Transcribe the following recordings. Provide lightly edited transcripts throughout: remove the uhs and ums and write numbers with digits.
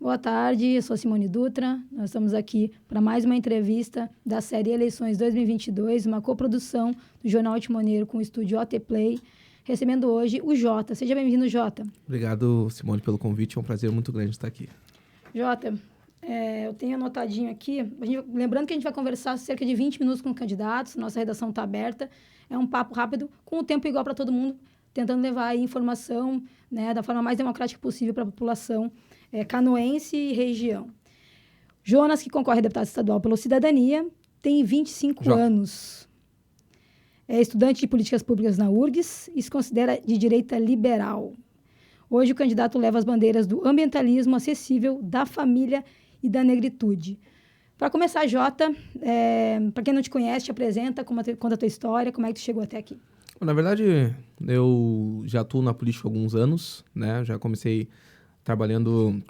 Boa tarde, eu sou Simone Dutra. Nós estamos aqui para mais uma entrevista da série Eleições 2022, uma coprodução do Jornal Timoneiro com o estúdio OT Play, recebendo hoje o Jota. Seja bem-vindo, Jota. Obrigado, Simone, pelo convite. É um prazer muito grande estar aqui. Jota, eu tenho anotadinho aqui, lembrando que a gente vai conversar cerca de 20 minutos com candidatos, nossa redação está aberta, é um papo rápido, com o tempo igual para todo mundo, tentando levar aí informação, né, da forma mais democrática possível para a população canoense e região. Jonas, que concorre a deputado estadual pela Cidadania, tem 25 anos. É estudante de políticas públicas na URGS e se considera de direita liberal. Hoje, o candidato leva as bandeiras do ambientalismo acessível, da família e da negritude. Para começar, Jota, para quem não te conhece, te apresenta, conta a tua história, como é que tu chegou até aqui. Na verdade, eu já atuo na política há alguns anos, né? Já comecei trabalhando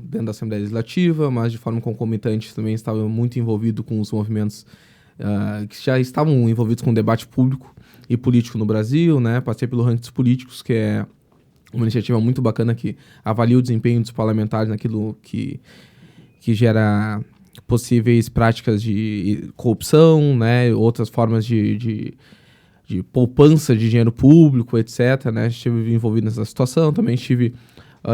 dentro da Assembleia Legislativa, mas de forma concomitante também estava muito envolvido com os movimentos que já estavam envolvidos com o debate público e político no Brasil, né? Passei pelo Ranking dos Políticos, que é uma iniciativa muito bacana que avalia o desempenho dos parlamentares naquilo que gera possíveis práticas de corrupção, né? Outras formas de poupança de dinheiro público, etc. Né? Estive envolvido nessa situação, também estive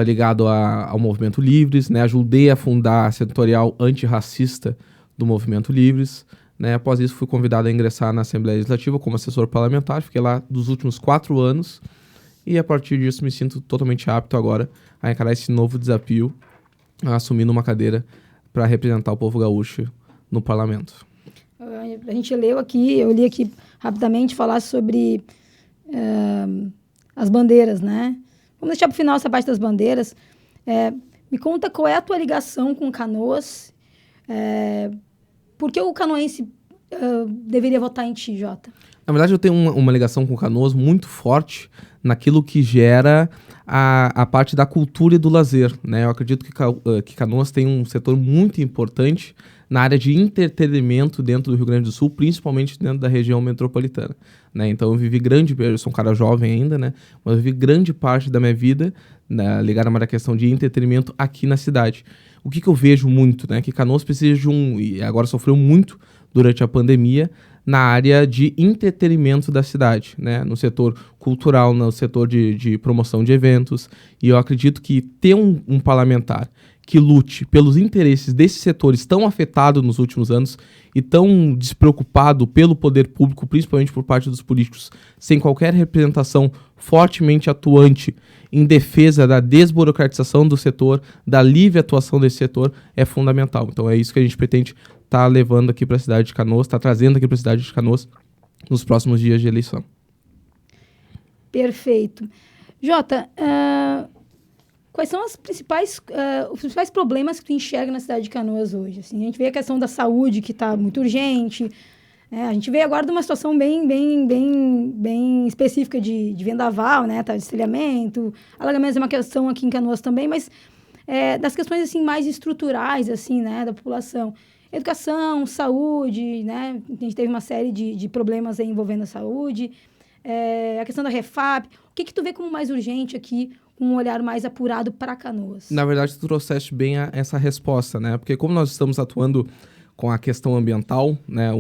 ligado ao Movimento Livres, né? Ajudei a fundar a setorial antirracista do Movimento Livres. Né? Após isso, fui convidado a ingressar na Assembleia Legislativa como assessor parlamentar, fiquei lá dos últimos 4 anos e a partir disso me sinto totalmente apto agora a encarar esse novo desafio, assumindo uma cadeira para representar o povo gaúcho no parlamento. A gente eu li aqui rapidamente falar sobre as bandeiras, né? Vamos deixar para o final essa parte das bandeiras. Me conta qual é a tua ligação com Canoas. Por que o canoense deveria votar em ti, Jota? Na verdade, eu tenho uma ligação com Canoas muito forte naquilo que gera a parte da cultura e do lazer, né? Eu acredito que Canoas tem um setor muito importante na área de entretenimento dentro do Rio Grande do Sul, principalmente dentro da região metropolitana, né? Então eu sou um cara jovem ainda, né? Mas eu vivi grande parte da minha vida, né, ligada a uma questão de entretenimento aqui na cidade. O que eu vejo muito, né? Que Canoas precisa e agora sofreu muito durante a pandemia, na área de entretenimento da cidade, né? No setor cultural, no setor de promoção de eventos. E eu acredito que ter um parlamentar que lute pelos interesses desses setores tão afetados nos últimos anos e tão despreocupado pelo poder público, principalmente por parte dos políticos, sem qualquer representação fortemente atuante em defesa da desburocratização do setor, da livre atuação desse setor, é fundamental. Então é isso que a gente pretende estar levando aqui para a cidade de Canoas, está trazendo aqui para a cidade de Canoas nos próximos dias de eleição. Perfeito. Jota, quais são os principais problemas que tu enxerga na cidade de Canoas hoje? Assim, a gente vê a questão da saúde, que está muito urgente. A gente vê agora de uma situação bem específica de vendaval, né? Tá, de estelhamento. Alagamento é uma questão aqui em Canoas também, mas das questões assim, mais estruturais assim, né, da população. Educação, saúde, né? A gente teve uma série de problemas aí envolvendo a saúde. A questão da Refap. O que tu vê como mais urgente aqui, com um olhar mais apurado para Canoas? Na verdade, tu trouxeste bem essa resposta, né? Porque como nós estamos atuando com a questão ambiental, né?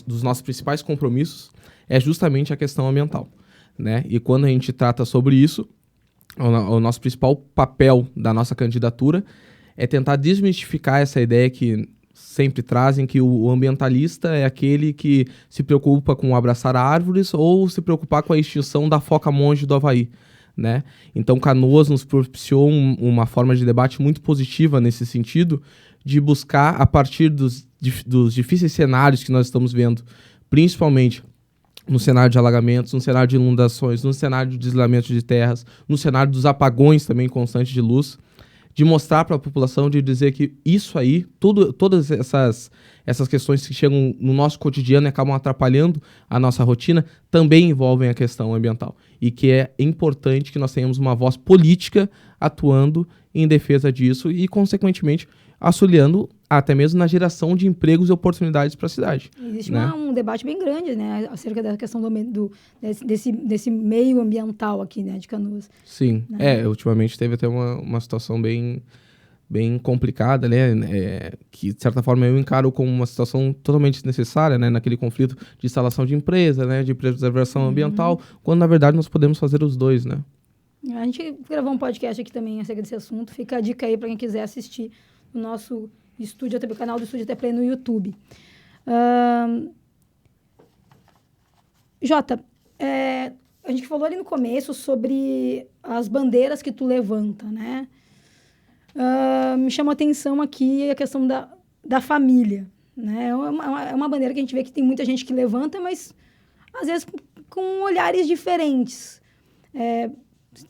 Dos nossos principais compromissos é justamente a questão ambiental, né? E quando a gente trata sobre isso, o nosso principal papel da nossa candidatura é tentar desmistificar essa ideia que sempre trazem, que o ambientalista é aquele que se preocupa com abraçar árvores ou se preocupar com a extinção da foca monge do Havaí, né? Então Canoas nos propiciou uma forma de debate muito positiva nesse sentido, de buscar, a partir dos difíceis cenários que nós estamos vendo, principalmente no cenário de alagamentos, no cenário de inundações, no cenário de deslizamento de terras, no cenário dos apagões também constantes de luz, de mostrar para a população, de dizer que isso aí, todas essas questões que chegam no nosso cotidiano e acabam atrapalhando a nossa rotina, também envolvem a questão ambiental. E que é importante que nós tenhamos uma voz política atuando em defesa disso e, consequentemente, auxiliando até mesmo na geração de empregos e oportunidades para a cidade. Existe né? um debate bem grande, né, acerca da questão desse meio ambiental aqui, né, de Canoas. Sim, Né? ultimamente teve até uma situação bem complicada, né, que de certa forma eu encaro como uma situação totalmente desnecessária, né, naquele conflito de instalação de empresa, né, de preservação ambiental, quando na verdade nós podemos fazer os dois, né. A gente gravou um podcast aqui também acerca desse assunto, fica a dica aí para quem quiser assistir o nosso estúdio, o canal do Estúdio AT Play no YouTube. Jota, a gente falou ali no começo sobre as bandeiras que tu levanta, né? Me chamou a atenção aqui a questão da família, né? É uma bandeira que a gente vê que tem muita gente que levanta, mas às vezes com olhares diferentes.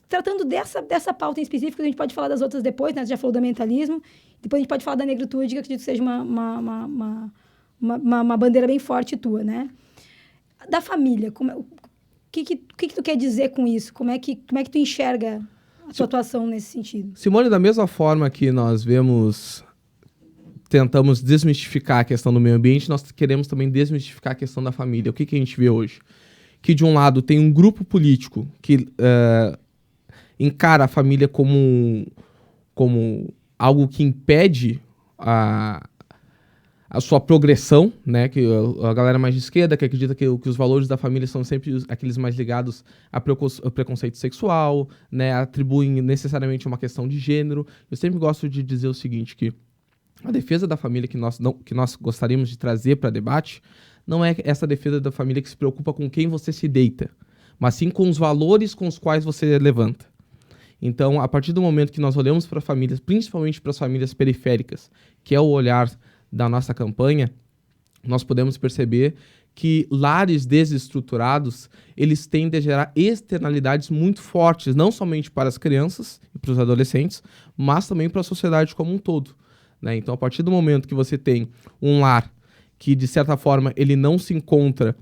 Tratando dessa pauta em específico, a gente pode falar das outras depois, né? Você já falou do ambientalismo, depois a gente pode falar da negritude, que eu acredito que seja uma bandeira bem forte tua, né? Da família, o que tu quer dizer com isso? Como é que tu enxerga a tua atuação nesse sentido? Simone, da mesma forma que nós tentamos desmistificar a questão do meio ambiente, nós queremos também desmistificar a questão da família. O que a gente vê hoje? Que de um lado tem um grupo político que encara a família como algo que impede a sua progressão, né? Que a galera mais de esquerda que acredita que os valores da família são sempre aqueles mais ligados a preconceito sexual, né? Atribuem necessariamente uma questão de gênero. Eu sempre gosto de dizer o seguinte, que a defesa da família que nós gostaríamos de trazer para debate não é essa defesa da família que se preocupa com quem você se deita, mas sim com os valores com os quais você levanta. Então, a partir do momento que nós olhamos para famílias, principalmente para as famílias periféricas, que é o olhar da nossa campanha, nós podemos perceber que lares desestruturados, eles tendem a gerar externalidades muito fortes, não somente para as crianças e para os adolescentes, mas também para a sociedade como um todo, né? Então, a partir do momento que você tem um lar que, de certa forma, ele não se encontra,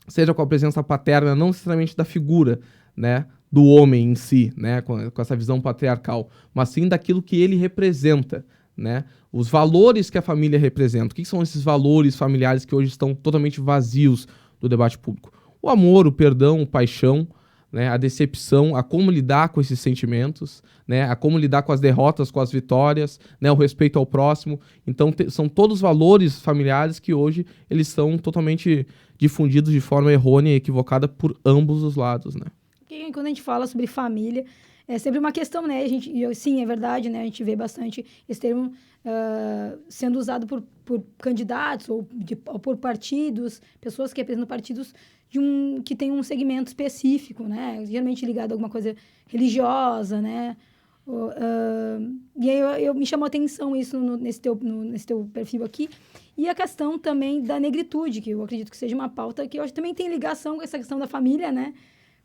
seja com a presença paterna, não necessariamente da figura, né, do homem em si, né, com essa visão patriarcal, mas sim daquilo que ele representa, né, os valores que a família representa. O que são esses valores familiares que hoje estão totalmente vazios do debate público? O amor, o perdão, a paixão, né, a decepção, a como lidar com esses sentimentos, né, a como lidar com as derrotas, com as vitórias, né, o respeito ao próximo. Então, são todos valores familiares que hoje eles são totalmente difundidos de forma errônea e equivocada por ambos os lados, né? Quando a gente fala sobre família, é sempre uma questão, né? Sim, é verdade, né? A gente vê bastante esse termo sendo usado por candidatos ou por partidos, pessoas que representam partidos que tem um segmento específico, né? Geralmente ligado a alguma coisa religiosa, né? E aí me chamou a atenção isso nesse teu perfil aqui. E a questão também da negritude, que eu acredito que seja uma pauta que hoje também tem ligação com essa questão da família, né?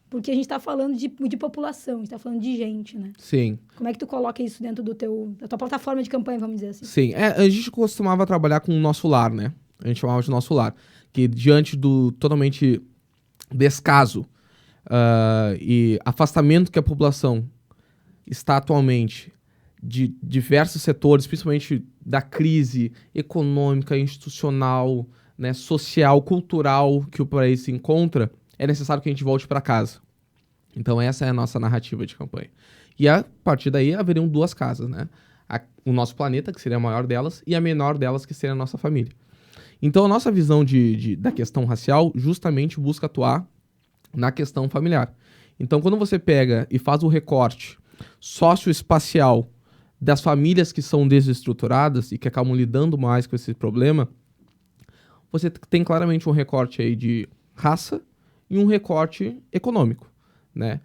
Porque a gente está falando de população, a gente está falando de gente, né? Sim. Como é que tu coloca isso dentro da tua plataforma de campanha, vamos dizer assim? Sim. A gente costumava trabalhar com o nosso lar, né? A gente chamava de nosso lar. Que diante do totalmente descaso e afastamento que a população está atualmente de diversos setores, principalmente da crise econômica, institucional, né, social, cultural que o país se encontra, é necessário que a gente volte para casa. Então essa é a nossa narrativa de campanha. E a partir daí haveriam duas casas, né? O nosso planeta, que seria a maior delas, e a menor delas, que seria a nossa família. Então a nossa visão da questão racial justamente busca atuar na questão familiar. Então quando você pega e faz o recorte socioespacial das famílias que são desestruturadas e que acabam lidando mais com esse problema, você tem claramente um recorte aí de raça e um recorte econômico, né?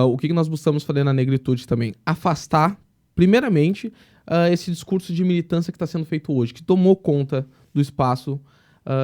O que nós buscamos fazer na negritude também? Afastar, primeiramente, esse discurso de militância que está sendo feito hoje, que tomou conta do espaço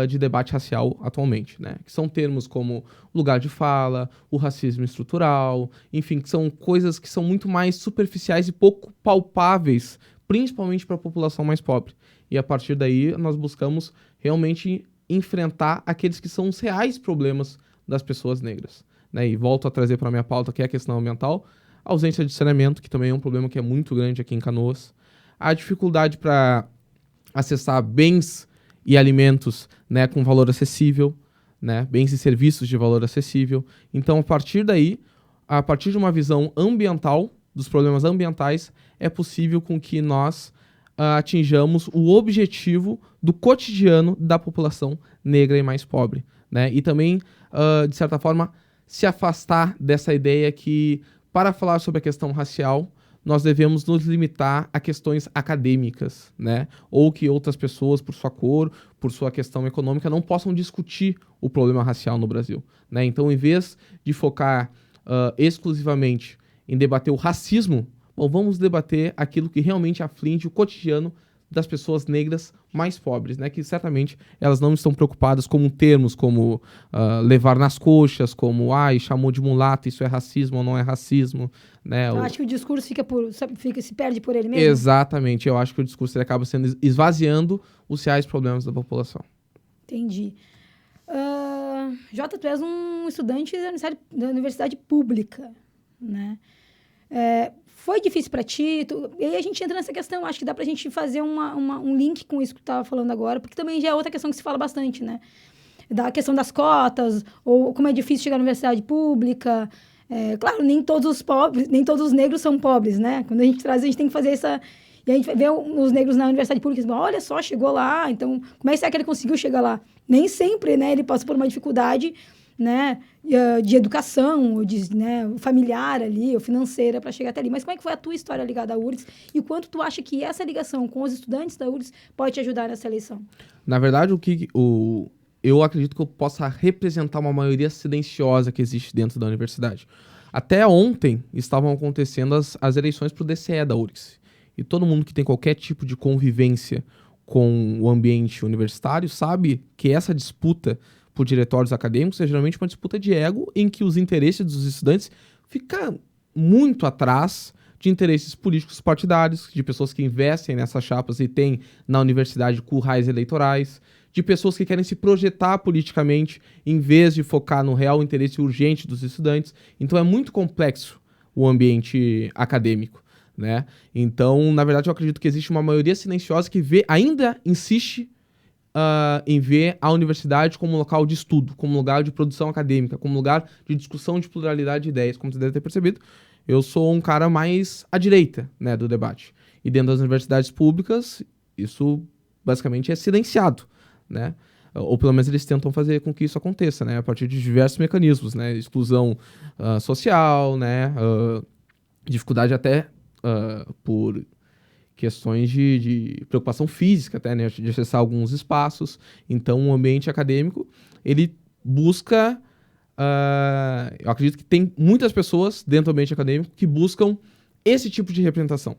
de debate racial atualmente, né? Que são termos como lugar de fala, o racismo estrutural, enfim, que são coisas que são muito mais superficiais e pouco palpáveis, principalmente para a população mais pobre. E a partir daí nós buscamos realmente enfrentar aqueles que são os reais problemas das pessoas negras, né? E volto a trazer para a minha pauta, que é a questão ambiental, a ausência de saneamento, que também é um problema que é muito grande aqui em Canoas, a dificuldade para acessar bens e alimentos, né, com valor acessível, né, bens e serviços de valor acessível. Então, a partir daí, a partir de uma visão ambiental, dos problemas ambientais, é possível com que nós atinjamos o objetivo do cotidiano da população negra e mais pobre, né? E também, de certa forma, se afastar dessa ideia que, para falar sobre a questão racial, nós devemos nos limitar a questões acadêmicas, né? Ou que outras pessoas, por sua cor, por sua questão econômica, não possam discutir o problema racial no Brasil, né? Então, em vez de focar exclusivamente em debater o racismo, bom, vamos debater aquilo que realmente aflige o cotidiano das pessoas negras mais pobres, né? Que certamente elas não estão preocupadas com termos como levar nas coxas, como chamou de mulata, isso é racismo ou não é racismo, né? Eu acho que o discurso se perde por ele mesmo. Exatamente, eu acho que o discurso ele acaba sendo esvaziando os reais problemas da população. Entendi. Jota, tu és um estudante da universidade pública, né? Foi difícil para ti? E aí a gente entra nessa questão, acho que dá pra gente fazer um link com isso que tu estava falando agora, porque também já é outra questão que se fala bastante, né? Da questão das cotas, ou como é difícil chegar na universidade pública. Claro, nem todos os negros são pobres, né? Quando a gente traz, a gente tem que fazer essa... E a gente vê os negros na universidade pública e diz, olha só, chegou lá, então como é que será que ele conseguiu chegar lá? Nem sempre, né? Ele passa por uma dificuldade, né, de educação, ou né, familiar ali, ou financeira para chegar até ali. Mas como é que foi a tua história ligada à URGS e quanto tu acha que essa ligação com os estudantes da URGS pode te ajudar nessa eleição? Na verdade, eu acredito que eu possa representar uma maioria silenciosa que existe dentro da universidade. Até ontem estavam acontecendo as eleições para o DCE da URGS. E todo mundo que tem qualquer tipo de convivência com o ambiente universitário sabe que essa disputa por diretórios acadêmicos é geralmente uma disputa de ego em que os interesses dos estudantes ficam muito atrás de interesses políticos partidários, de pessoas que investem nessas chapas e têm na universidade currais eleitorais, de pessoas que querem se projetar politicamente em vez de focar no real interesse urgente dos estudantes. Então é muito complexo o ambiente acadêmico, né? Então, na verdade, eu acredito que existe uma maioria silenciosa que ainda insiste em ver a universidade como local de estudo, como lugar de produção acadêmica, como lugar de discussão de pluralidade de ideias. Como você deve ter percebido, eu sou um cara mais à direita, né, do debate. E dentro das universidades públicas, isso basicamente é silenciado, né? Ou pelo menos eles tentam fazer com que isso aconteça, né? A partir de diversos mecanismos, né? Exclusão social, né? Dificuldade até por questões de preocupação física até, né, de acessar alguns espaços. Então, o ambiente acadêmico, ele busca... eu acredito que tem muitas pessoas dentro do ambiente acadêmico que buscam esse tipo de representação.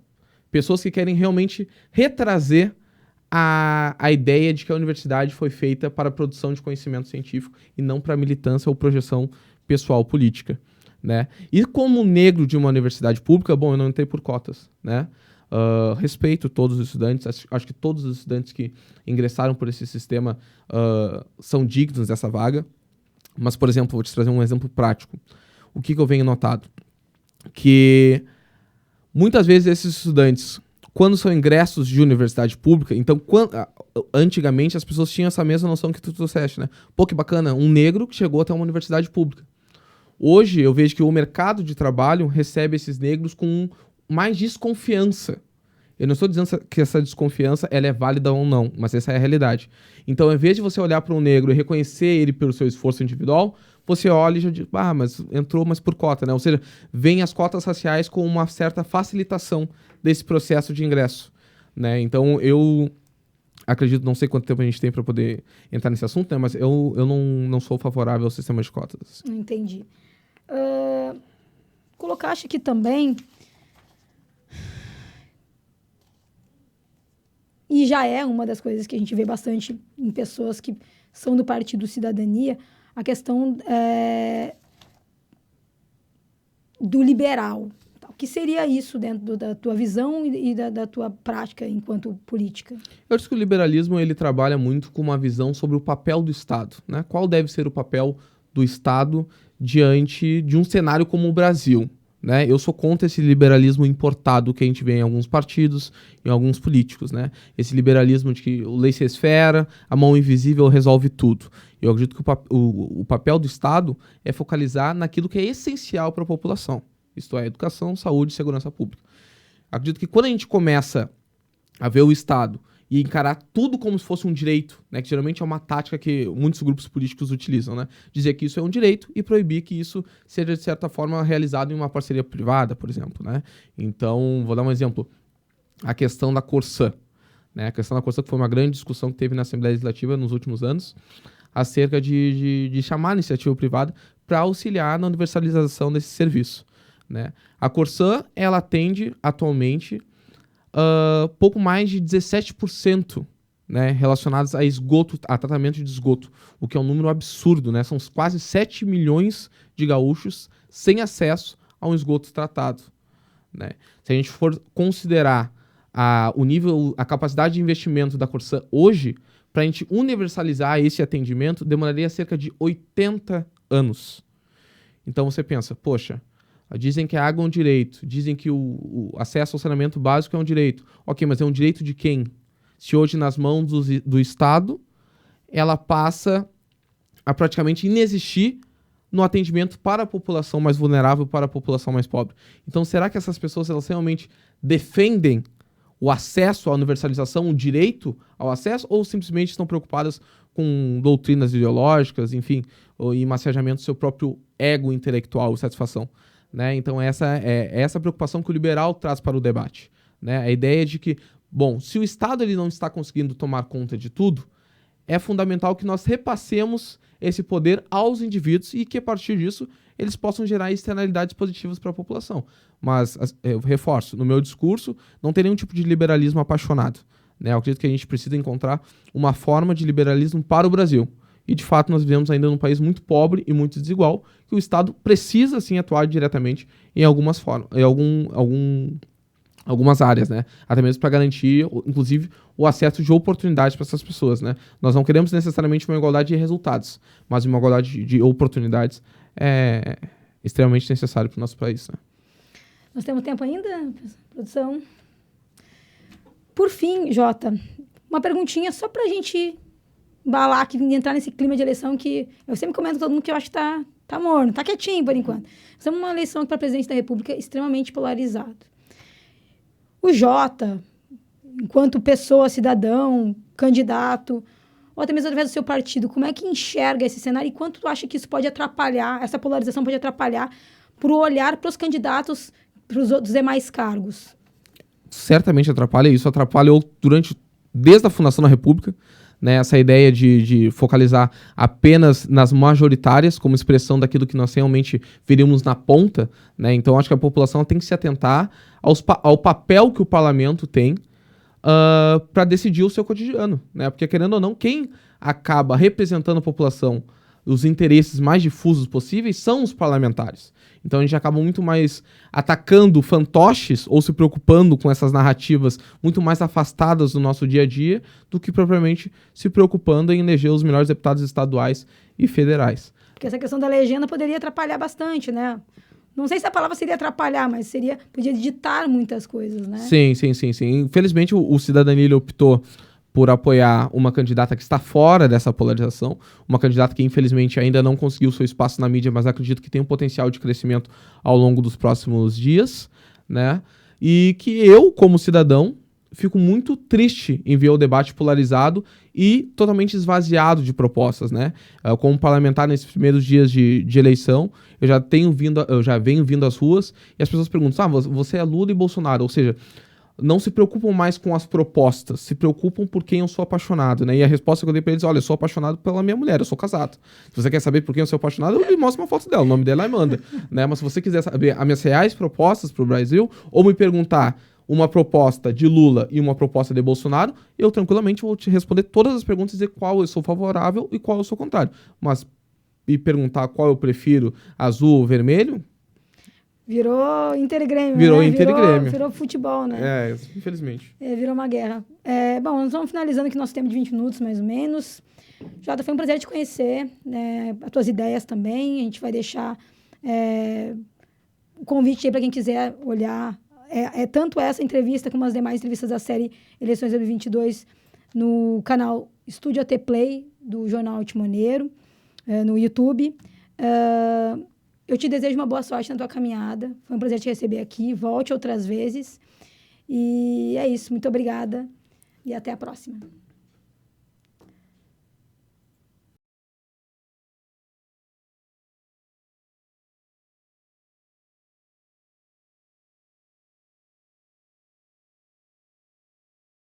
Pessoas que querem realmente retrazer a ideia de que a universidade foi feita para a produção de conhecimento científico e não para militância ou projeção pessoal política, né? E como negro de uma universidade pública, bom, eu não entrei por cotas, né? Respeito todos os estudantes, acho que todos os estudantes que ingressaram por esse sistema são dignos dessa vaga. Mas, por exemplo, vou te trazer um exemplo prático. O que eu venho notado? Que muitas vezes esses estudantes, quando são ingressos de universidade pública, então, antigamente as pessoas tinham essa mesma noção que tu trouxeste, né? Pô, que bacana, um negro que chegou até uma universidade pública. Hoje eu vejo que o mercado de trabalho recebe esses negros com mais desconfiança. Eu não estou dizendo que essa desconfiança ela é válida ou não, mas essa é a realidade. Então, em vez de você olhar para um negro e reconhecer ele pelo seu esforço individual, você olha e já diz, mas entrou, mas por cota, né? Ou seja, vem as cotas raciais com uma certa facilitação desse processo de ingresso, né? Então, eu acredito, não sei quanto tempo a gente tem para poder entrar nesse assunto, né? Mas eu não sou favorável ao sistema de cotas. Entendi. Colocaste aqui também... E já é uma das coisas que a gente vê bastante em pessoas que são do Partido Cidadania, a questão do liberal. O que seria isso dentro da tua visão e da tua prática enquanto política? Eu acho que o liberalismo ele trabalha muito com uma visão sobre o papel do Estado, né? Qual deve ser o papel do Estado diante de um cenário como o Brasil, né? Eu sou contra esse liberalismo importado que a gente vê em alguns partidos, em alguns políticos, né? Esse liberalismo de que o laissez-faire, a mão invisível resolve tudo. Eu acredito que o papel do Estado é focalizar naquilo que é essencial para a população. Isto é, educação, saúde e segurança pública. Acredito que quando a gente começa a ver o Estado e encarar tudo como se fosse um direito, né, que geralmente é uma tática que muitos grupos políticos utilizam, né, dizer que isso é um direito e proibir que isso seja, de certa forma, realizado em uma parceria privada, por exemplo. Né? Então, vou dar um exemplo. A questão da Corsã. Né? A questão da Corsã que foi uma grande discussão que teve na Assembleia Legislativa nos últimos anos, acerca de chamar a iniciativa privada para auxiliar na universalização desse serviço. Né? A Corsã, ela atende atualmente pouco mais de 17%, né, relacionados a esgoto, a tratamento de esgoto, o que é um número absurdo, né? São quase 7 milhões de gaúchos sem acesso a um esgoto tratado. Né? Se a gente for considerar o nível, a capacidade de investimento da Corsã hoje, para a gente universalizar esse atendimento, demoraria cerca de 80 anos. Então você pensa, poxa, dizem que a água é um direito, dizem que o acesso ao saneamento básico é um direito. Ok, mas é um direito de quem? Se hoje nas mãos do Estado, ela passa a praticamente inexistir no atendimento para a população mais vulnerável, para a população mais pobre. Então será que essas pessoas elas realmente defendem o acesso à universalização, o direito ao acesso, ou simplesmente estão preocupadas com doutrinas ideológicas, enfim, e massageamento do seu próprio ego intelectual e satisfação? Né? Então essa é essa preocupação que o liberal traz para o debate. Né? A ideia de que, bom, se o Estado ele não está conseguindo tomar conta de tudo, é fundamental que nós repassemos esse poder aos indivíduos e que a partir disso eles possam gerar externalidades positivas para a população. Mas, eu reforço, no meu discurso não tem nenhum tipo de liberalismo apaixonado. Né? Eu acredito que a gente precisa encontrar uma forma de liberalismo para o Brasil. E, de fato, nós vivemos ainda num país muito pobre e muito desigual, que o Estado precisa, sim, atuar diretamente em algumas formas, em algumas áreas, né? Até mesmo para garantir, inclusive, o acesso de oportunidades para essas pessoas, né? Nós não queremos necessariamente uma igualdade de resultados, mas uma igualdade de oportunidades é extremamente necessário para o nosso país, né? Nós temos tempo ainda, produção? Por fim, Jota, uma perguntinha só para a gente embalar aqui, entrar nesse clima de eleição que eu sempre comento com todo mundo que eu acho que tá morno, tá quietinho por enquanto. Nós temos uma eleição para presidente da República extremamente polarizado. O Jota, enquanto pessoa, cidadão, candidato, ou até mesmo através do seu partido, como é que enxerga esse cenário e quanto tu acha que isso pode atrapalhar, essa polarização pode atrapalhar para o olhar para os candidatos, para os demais cargos? Certamente atrapalha, isso atrapalhou desde a fundação da República, né, essa ideia de focalizar apenas nas majoritárias como expressão daquilo que nós realmente veríamos na ponta, né? Então acho que a população tem que se atentar ao papel que o parlamento tem para decidir o seu cotidiano, né? Porque querendo ou não, quem acaba representando a população, os interesses mais difusos possíveis são os parlamentares. Então a gente acaba muito mais atacando fantoches ou se preocupando com essas narrativas muito mais afastadas do nosso dia a dia do que propriamente se preocupando em eleger os melhores deputados estaduais e federais. Porque essa questão da legenda poderia atrapalhar bastante, né? Não sei se a palavra seria atrapalhar, mas podia ditar muitas coisas, né? Sim. Infelizmente o Cidadania ele optou por apoiar uma candidata que está fora dessa polarização, uma candidata que infelizmente ainda não conseguiu seu espaço na mídia, mas acredito que tem um potencial de crescimento ao longo dos próximos dias, né? E que eu, como cidadão, fico muito triste em ver o debate polarizado e totalmente esvaziado de propostas, né? Como parlamentar nesses primeiros dias de eleição, eu já venho vindo às ruas e as pessoas perguntam, você é Lula e Bolsonaro, ou seja, não se preocupam mais com as propostas, se preocupam por quem eu sou apaixonado, né? E a resposta que eu dei pra eles, olha, eu sou apaixonado pela minha mulher, eu sou casado. Se você quer saber por quem eu sou apaixonado, eu lhe mostro uma foto dela, o nome dela é Amanda, né? Mas se você quiser saber as minhas reais propostas pro Brasil, ou me perguntar uma proposta de Lula e uma proposta de Bolsonaro, eu tranquilamente vou te responder todas as perguntas e dizer qual eu sou favorável e qual eu sou contrário. Mas me perguntar qual eu prefiro, azul ou vermelho... Virou Inter e Grêmio, Virou né? Inter e Grêmio. Virou futebol, né? Infelizmente. Virou uma guerra. Bom, nós vamos finalizando aqui nosso tempo de 20 minutos, mais ou menos. Jota, foi um prazer te conhecer, né? As tuas ideias também. A gente vai deixar convite aí para quem quiser olhar. Tanto essa entrevista como as demais entrevistas da série Eleições 2022 no canal Estúdio AT Play, do Jornal Timoneiro, no YouTube. Eu te desejo uma boa sorte na tua caminhada. Foi um prazer te receber aqui. Volte outras vezes. E é isso. Muito obrigada. E até a próxima.